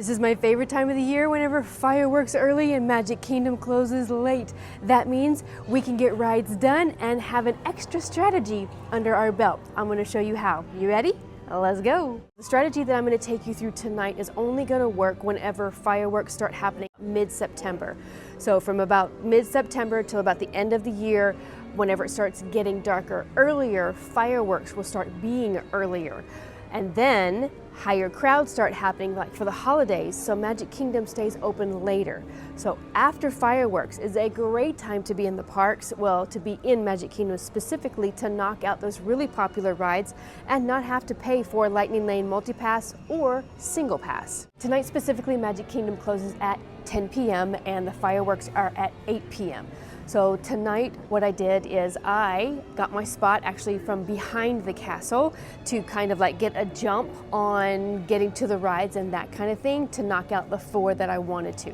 This is my favorite time of the year whenever fireworks early and Magic Kingdom closes late. That means we can get rides done and have an extra strategy under our belt. I'm going to show you how. You ready? Let's go. The strategy that I'm going to take you through tonight is only going to work whenever fireworks start happening mid-September. So from about mid-September till about the end of the year, whenever it starts getting darker earlier, fireworks will start being earlier. And then higher crowds start happening like for the holidays, so Magic Kingdom stays open later. So after fireworks is a great time to be in the parks, well, to be in Magic Kingdom specifically to knock out those really popular rides and not have to pay for Lightning Lane Multipass or Single Pass. Tonight specifically, Magic Kingdom closes at 10 p.m. and the fireworks are at 8 p.m. So tonight what I did is I got my spot actually from behind the castle to kind of like get a jump on getting to the rides and that kind of thing to knock out the 4 that I wanted to.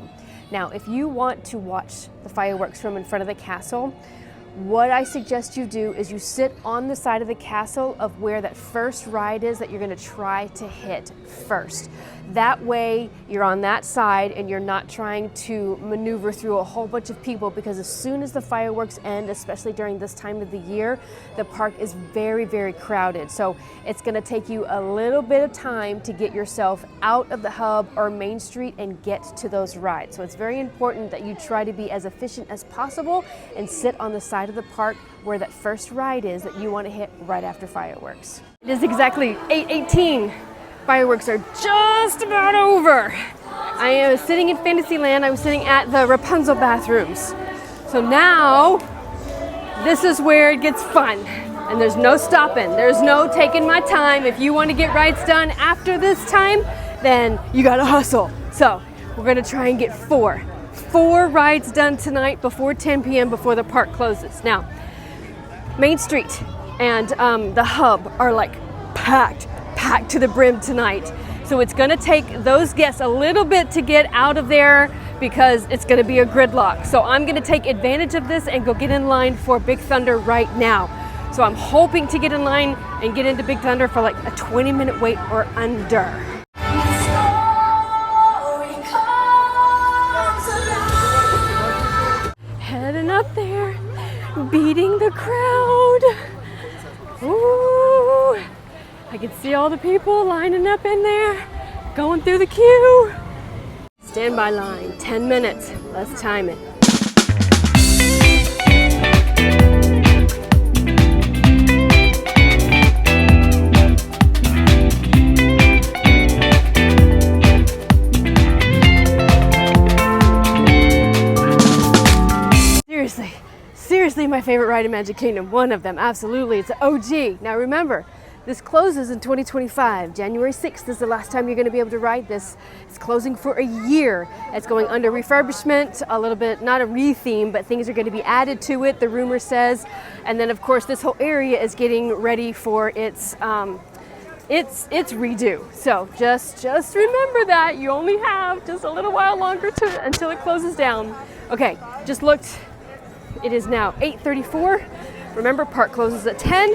Now, if you want to watch the fireworks from in front of the castle, what I suggest you do is you sit on the side of the castle of where that first ride is that you're going to try to hit first. That way you're on that side and you're not trying to maneuver through a whole bunch of people, because as soon as the fireworks end, especially during this time of the year, the park is very, very crowded. So it's going to take you a little bit of time to get yourself out of the hub or Main Street and get to those rides. So it's very important that you try to be as efficient as possible and sit on the side of the park where that first ride is that you want to hit right after fireworks. It is exactly 8:18. Fireworks are just about over. I am sitting in Fantasyland. I was sitting at the Rapunzel bathrooms. So now, this is where it gets fun. And there's no stopping. There's no taking my time. If you want to get rides done after this time, then you gotta hustle. So we're gonna try and get four rides done tonight before 10 p.m. before the park closes. Now, Main Street and the hub are like packed to the brim tonight. So it's gonna take those guests a little bit to get out of there because it's gonna be a gridlock. So I'm gonna take advantage of this and go get in line for Big Thunder right now. So I'm hoping to get in line and get into Big Thunder for like a 20-minute wait or under. Heading up there, beating the crowd. Ooh. I can see all the people lining up in there, going through the queue. Standby line, 10 minutes. Let's time it. Seriously, my favorite ride in Magic Kingdom. One of them, absolutely. It's the OG. Now remember, this closes in 2025. January 6th is the last time you're going to be able to ride this. It's closing for a year. It's going under refurbishment, a little bit, not a re-theme, but things are going to be added to it, the rumor says. And then, of course, this whole area is getting ready for its redo. So just remember that. You only have just a little while longer until it closes down. Okay, just looked. It is now 8:34. Remember, park closes at 10.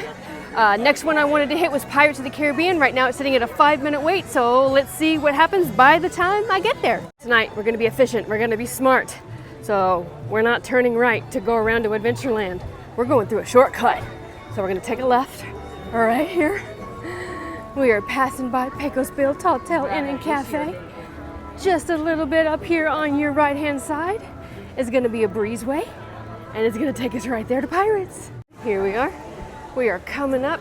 Next one I wanted to hit was Pirates of the Caribbean. Right now it's sitting at a 5-minute wait, so let's see what happens by the time I get there. Tonight we're going to be efficient, we're going to be smart. So we're not turning right to go around to Adventureland. We're going through a shortcut. So we're going to take a left right here. We are passing by Pecos Bill Tall Tale Inn and Cafe. Just a little bit up here on your right hand side is going to be a breezeway, and it's going to take us right there to Pirates. Here we are. We are coming up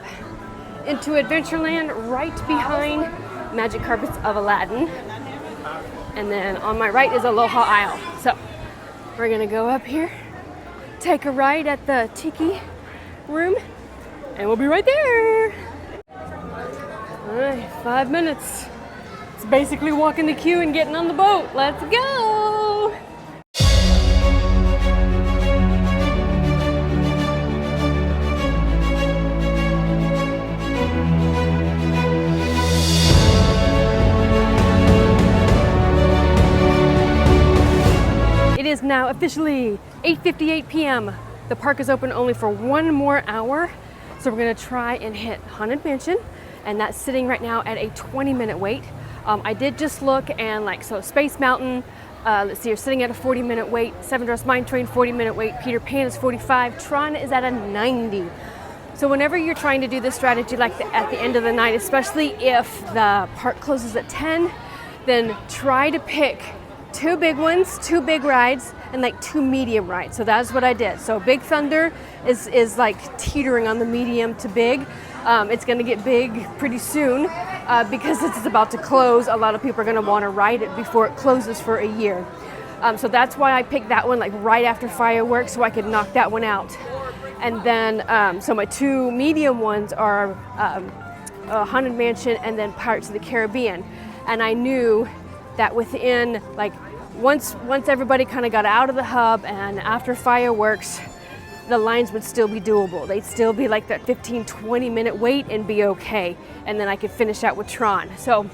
into Adventureland right behind Magic Carpets of Aladdin. And then on my right is Aloha Isle. So we're gonna go up here, take a ride at the Tiki room, and we'll be right there. All right, 5 minutes. It's basically walking the queue and getting on the boat. Let's go. It is now officially 8:58 p.m. The park is open only for 1 more hour. So we're gonna try and hit Haunted Mansion, and that's sitting right now at a 20-minute wait. I did just look, and like, so Space Mountain, let's see, you're sitting at a 40-minute wait. Seven Dwarfs Mine Train, 40-minute wait. Peter Pan is 45. Tron is at a 90. So whenever you're trying to do this strategy, like at the end of the night, especially if the park closes at 10, then try to pick 2 big ones, 2 big rides, and like 2 medium rides. So that's what I did. So Big Thunder is like teetering on the medium to big. It's going to get big pretty soon because it's about to close. A lot of people are going to want to ride it before it closes for a year. So that's why I picked that one like right after fireworks, so I could knock that one out. And then, so my 2 medium ones are Haunted Mansion and then Pirates of the Caribbean. And I knew that within, like, once everybody kind of got out of the hub and after fireworks, the lines would still be doable. They'd still be like that 15-20 minute wait and be okay. And then I could finish out with Tron. So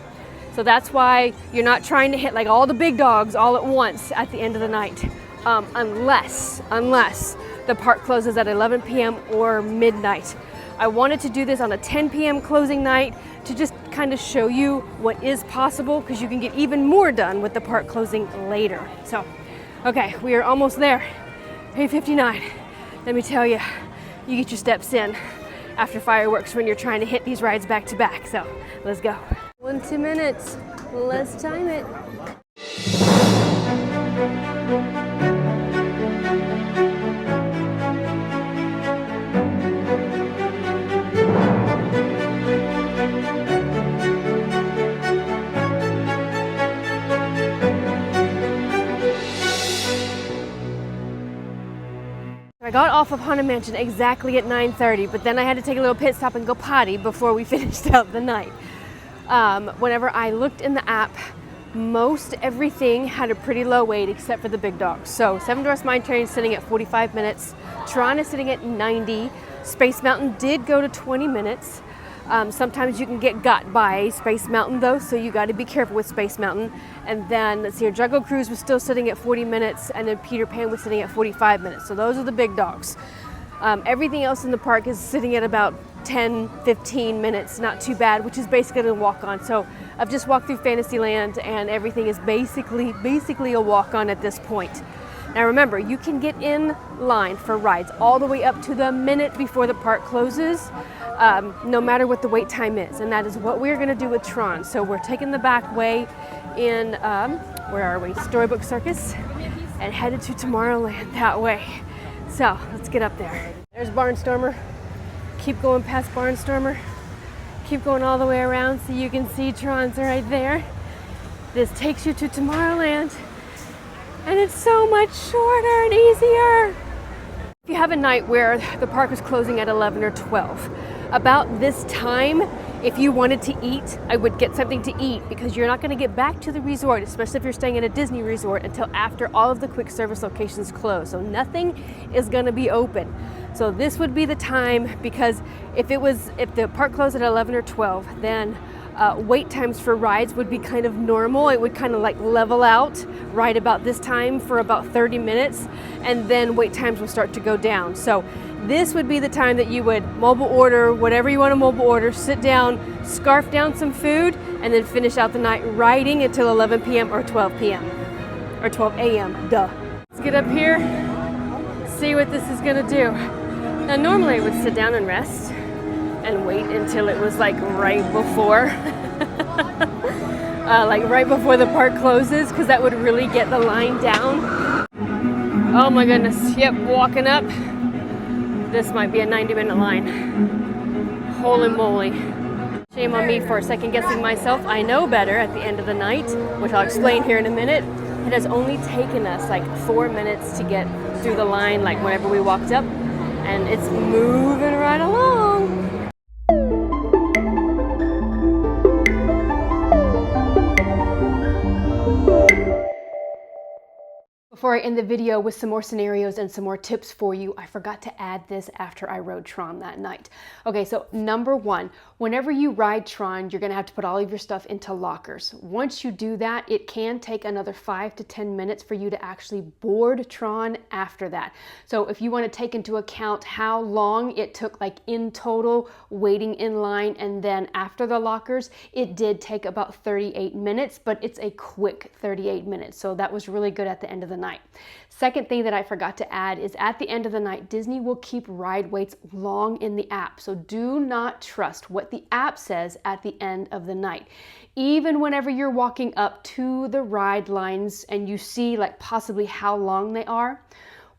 that's why you're not trying to hit like all the big dogs all at once at the end of the night, unless the park closes at 11 p.m. or midnight. I wanted to do this on a 10 p.m. closing night to just kind of show you what is possible, because you can get even more done with the park closing later. So, okay, we are almost there. 8:59. Let me tell you, you get your steps in after fireworks when you're trying to hit these rides back to back. So, let's go. 2 minutes. Let's time it. I got off of Haunted Mansion exactly at 9:30, but then I had to take a little pit stop and go potty before we finished out the night. Whenever I looked in the app, most everything had a pretty low wait except for the big dogs. So Seven Dwarfs Mine Train is sitting at 45 minutes. Tron is sitting at 90. Space Mountain did go to 20 minutes. Sometimes you can get got by Space Mountain though, so you got to be careful with Space Mountain. And then let's see here, Jungle Cruise was still sitting at 40 minutes, and then Peter Pan was sitting at 45 minutes. So those are the big dogs. Everything else in the park is sitting at about 10-15 minutes, not too bad, which is basically a walk-on. So I've just walked through Fantasyland, and everything is basically a walk-on at this point. Now remember, you can get in line for rides all the way up to the minute before the park closes, no matter what the wait time is, and that is what we're going to do with Tron. So we're taking the back way in, where are we? Storybook Circus, and headed to Tomorrowland that way. So let's get up there. There's Barnstormer. Keep going past Barnstormer. Keep going all the way around so you can see Tron's right there. This takes you to Tomorrowland, and it's so much shorter and easier. If you have a night where the park is closing at 11 or 12, about this time, if you wanted to eat, I would get something to eat, because you're not going to get back to the resort, especially if you're staying at a Disney resort, until after all of the quick service locations close. So nothing is going to be open. So this would be the time, because if the park closed at 11 or 12, then wait times for rides would be kind of normal. It would kind of like level out right about this time for about 30 minutes, and then wait times will start to go down. So this would be the time that you would mobile order whatever you want to mobile order, sit down, scarf down some food, and then finish out the night riding until 11 p.m. or 12 p.m. or 12 a.m. Duh. Let's get up here, see what this is gonna do. Now normally I would sit down and rest and wait until it was like right before right before the park closes, because that would really get the line down. Oh my goodness, yep, walking up. This might be a 90-minute line. Holy moly. Shame on me for second guessing myself. I know better at the end of the night, which I'll explain here in a minute. It has only taken us like 4 minutes to get through the line, like whenever we walked up, and it's moving right along. Before I end the video with some more scenarios and some more tips for you, I forgot to add this after I rode Tron that night. Okay, so number one, whenever you ride Tron, you're gonna have to put all of your stuff into lockers. Once you do that, it can take another 5 to 10 minutes for you to actually board Tron after that. So if you wanna take into account how long it took, like in total, waiting in line and then after the lockers, it did take about 38 minutes, but it's a quick 38 minutes. So that was really good at the end of the night. Second thing that I forgot to add is at the end of the night, Disney will keep ride waits long in the app. So do not trust what the app says at the end of the night. Even whenever you're walking up to the ride lines and you see like possibly how long they are,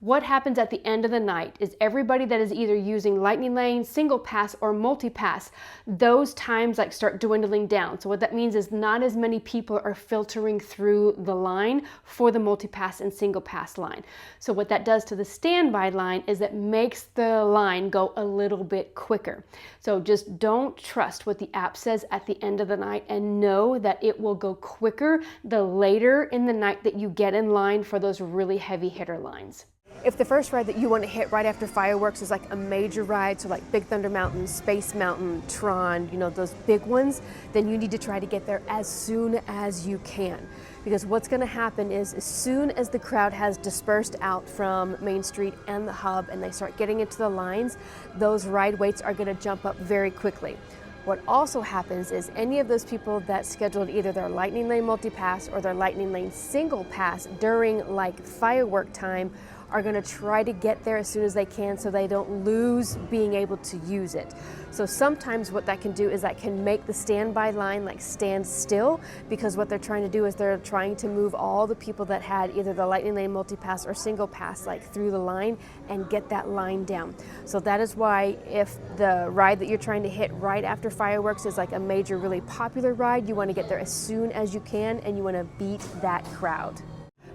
what happens at the end of the night is everybody that is either using Lightning Lane, Single Pass, or Multi-Pass, those times like start dwindling down. So what that means is not as many people are filtering through the line for the Multi-Pass and Single Pass line. So what that does to the standby line is it makes the line go a little bit quicker. So just don't trust what the app says at the end of the night and know that it will go quicker the later in the night that you get in line for those really heavy hitter lines. If the first ride that you want to hit right after fireworks is like a major ride, so like Big Thunder Mountain, Space Mountain, Tron, you know, those big ones, then you need to try to get there as soon as you can. Because what's going to happen is as soon as the crowd has dispersed out from Main Street and the hub and they start getting into the lines, those ride waits are going to jump up very quickly. What also happens is any of those people that scheduled either their Lightning Lane Multi-Pass or their Lightning Lane Single Pass during like firework time are going to try to get there as soon as they can so they don't lose being able to use it. So sometimes what that can do is that can make the standby line like stand still, because what they're trying to do is they're trying to move all the people that had either the Lightning Lane Multi-Pass or Single Pass like through the line and get that line down. So that is why if the ride that you're trying to hit right after fireworks is like a major really popular ride, you want to get there as soon as you can and you want to beat that crowd.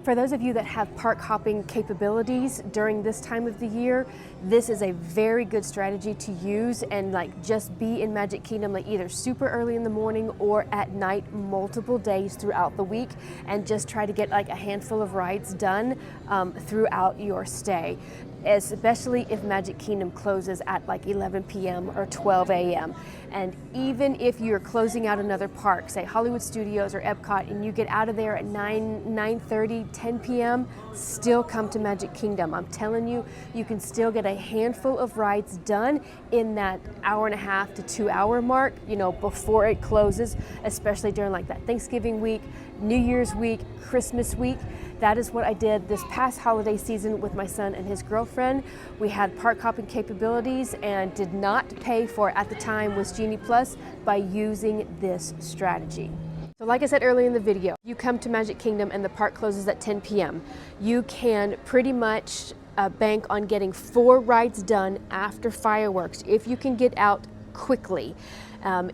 For those of you that have park hopping capabilities during this time of the year, this is a very good strategy to use and like just be in Magic Kingdom like either super early in the morning or at night multiple days throughout the week and just try to get like a handful of rides done throughout your stay, especially if Magic Kingdom closes at like 11 p.m. or 12 a.m. And even if you're closing out another park, say Hollywood Studios or Epcot, and you get out of there at 9:30, 10 p.m., still come to Magic Kingdom. I'm telling you, you can still get a handful of rides done in that hour and a half to 2 hour mark, you know, before it closes, especially during like that Thanksgiving week, New Year's week, Christmas week. That is what I did this past holiday season with my son and his girlfriend. We had park hopping capabilities and did not pay for at the time with Genie Plus by using this strategy. So like I said earlier in the video, you come to Magic Kingdom and the park closes at 10 p.m. You can pretty much bank on getting 4 rides done after fireworks if you can get out quickly.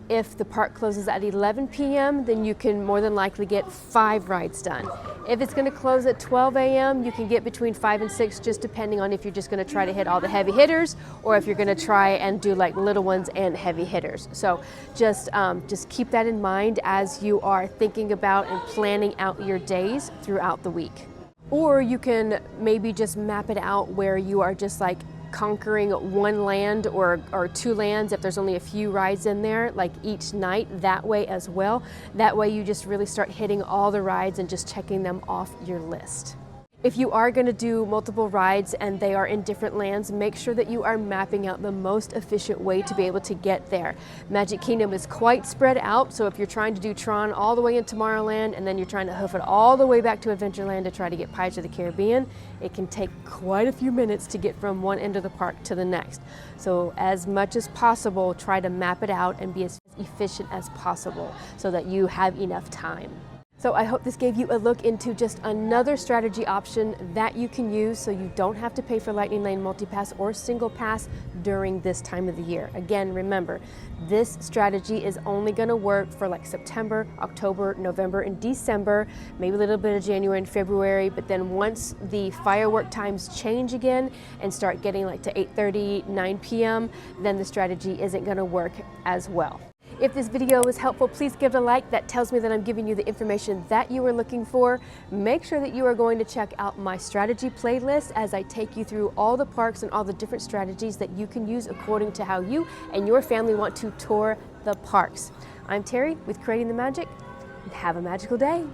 If the park closes at 11 p.m., then you can more than likely get 5 rides done. If it's going to close at 12 a.m., you can get between 5 and 6, just depending on if you're just going to try to hit all the heavy hitters or if you're going to try and do like little ones and heavy hitters. So just keep that in mind as you are thinking about and planning out your days throughout the week. Or you can maybe just map it out where you are just like conquering one land or 2 lands if there's only a few rides in there, like each night, that way as well. That way you just really start hitting all the rides and just checking them off your list. If you are going to do multiple rides and they are in different lands, make sure that you are mapping out the most efficient way to be able to get there. Magic Kingdom is quite spread out, so if you're trying to do Tron all the way in Tomorrowland and then you're trying to hoof it all the way back to Adventureland to try to get Pirates of the Caribbean, it can take quite a few minutes to get from one end of the park to the next. So as much as possible, try to map it out and be as efficient as possible so that you have enough time. So I hope this gave you a look into just another strategy option that you can use so you don't have to pay for Lightning Lane Multi-Pass or Single Pass during this time of the year. Again, remember, this strategy is only going to work for like September, October, November, and December, maybe a little bit of January and February, but then once the firework times change again and start getting like to 8:30, 9 p.m., then the strategy isn't going to work as well. If this video was helpful, please give it a like. That tells me that I'm giving you the information that you were looking for. Make sure that you are going to check out my strategy playlist as I take you through all the parks and all the different strategies that you can use according to how you and your family want to tour the parks. I'm Terry with Creating the Magic, and have a magical day.